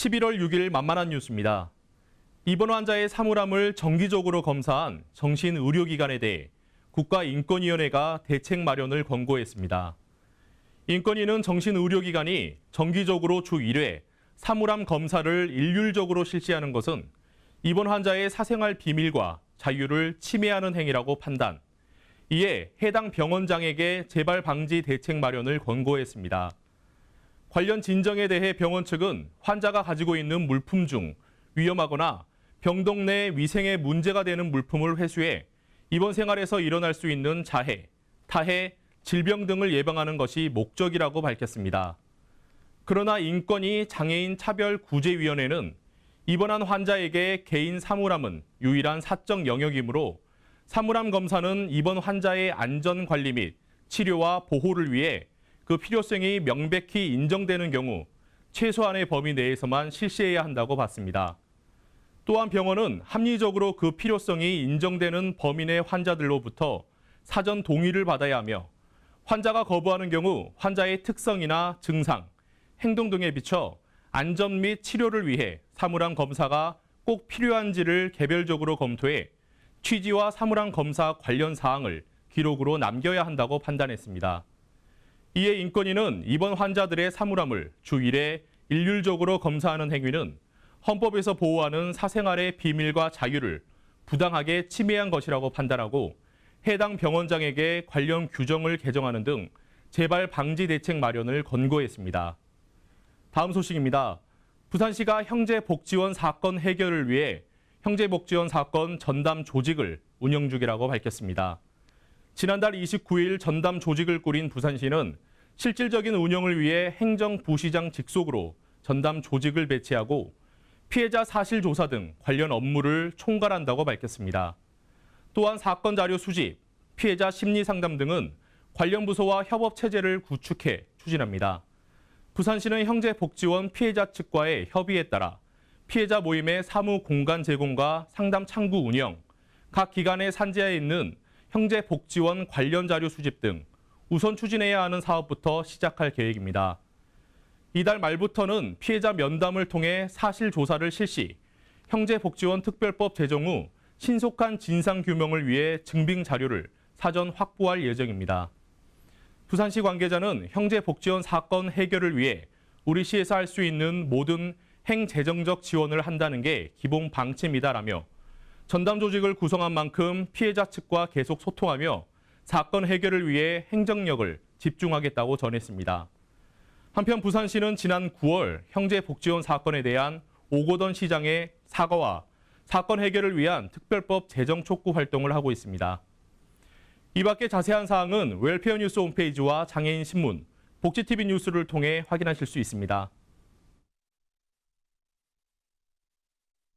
11월 6일 만만한 뉴스입니다. 입원 환자의 사물함을 정기적으로 검사한 정신의료기관에 대해 국가인권위원회가 대책 마련을 권고했습니다. 인권위는 정신의료기관이 정기적으로 주 1회 사물함 검사를 일률적으로 실시하는 것은 입원 환자의 사생활 비밀과 자유를 침해하는 행위라고 판단, 이에 해당 병원장에게 재발 방지 대책 마련을 권고했습니다. 관련 진정에 대해 병원 측은 환자가 가지고 있는 물품 중 위험하거나 병동 내 위생에 문제가 되는 물품을 회수해 입원 생활에서 일어날 수 있는 자해, 타해, 질병 등을 예방하는 것이 목적이라고 밝혔습니다. 그러나 인권위 장애인 차별구제위원회는 입원한 환자에게 개인 사물함은 유일한 사적 영역이므로 사물함 검사는 입원 환자의 안전 관리 및 치료와 보호를 위해 그 필요성이 명백히 인정되는 경우 최소한의 범위 내에서만 실시해야 한다고 봤습니다. 또한 병원은 합리적으로 그 필요성이 인정되는 범위 내 환자들로부터 사전 동의를 받아야 하며 환자가 거부하는 경우 환자의 특성이나 증상, 행동 등에 비춰 안전 및 치료를 위해 사물함 검사가 꼭 필요한지를 개별적으로 검토해 취지와 사물함 검사 관련 사항을 기록으로 남겨야 한다고 판단했습니다. 이에 인권위는 입원 환자들의 사물함을 주 1회 일률적으로 검사하는 행위는 헌법에서 보호하는 사생활의 비밀과 자유를 부당하게 침해한 것이라고 판단하고 해당 병원장에게 관련 규정을 개정하는 등 재발 방지 대책 마련을 권고했습니다. 다음 소식입니다. 부산시가 형제복지원 사건 해결을 위해 형제복지원 사건 전담 조직을 운영 중이라고 밝혔습니다. 지난달 29일 전담 조직을 꾸린 부산시는 실질적인 운영을 위해 행정부시장 직속으로 전담 조직을 배치하고 피해자 사실 조사 등 관련 업무를 총괄한다고 밝혔습니다. 또한 사건 자료 수집, 피해자 심리 상담 등은 관련 부서와 협업 체제를 구축해 추진합니다. 부산시는 형제복지원 피해자 측과의 협의에 따라 피해자 모임의 사무 공간 제공과 상담 창구 운영, 각 기관의 산재에 있는 형제복지원 관련 자료 수집 등 우선 추진해야 하는 사업부터 시작할 계획입니다. 이달 말부터는 피해자 면담을 통해 사실 조사를 실시, 형제복지원 특별법 제정 후 신속한 진상규명을 위해 증빙 자료를 사전 확보할 예정입니다. 부산시 관계자는 형제복지원 사건 해결을 위해 우리 시에서 할 수 있는 모든 행재정적 지원을 한다는 게 기본 방침이다라며 전담 조직을 구성한 만큼 피해자 측과 계속 소통하며 사건 해결을 위해 행정력을 집중하겠다고 전했습니다. 한편 부산시는 지난 9월 형제복지원 사건에 대한 오고던 시장의 사과와 사건 해결을 위한 특별법 제정 촉구 활동을 하고 있습니다. 이 밖에 자세한 사항은 웰페어 뉴스 홈페이지와 장애인 신문, 복지TV 뉴스를 통해 확인하실 수 있습니다.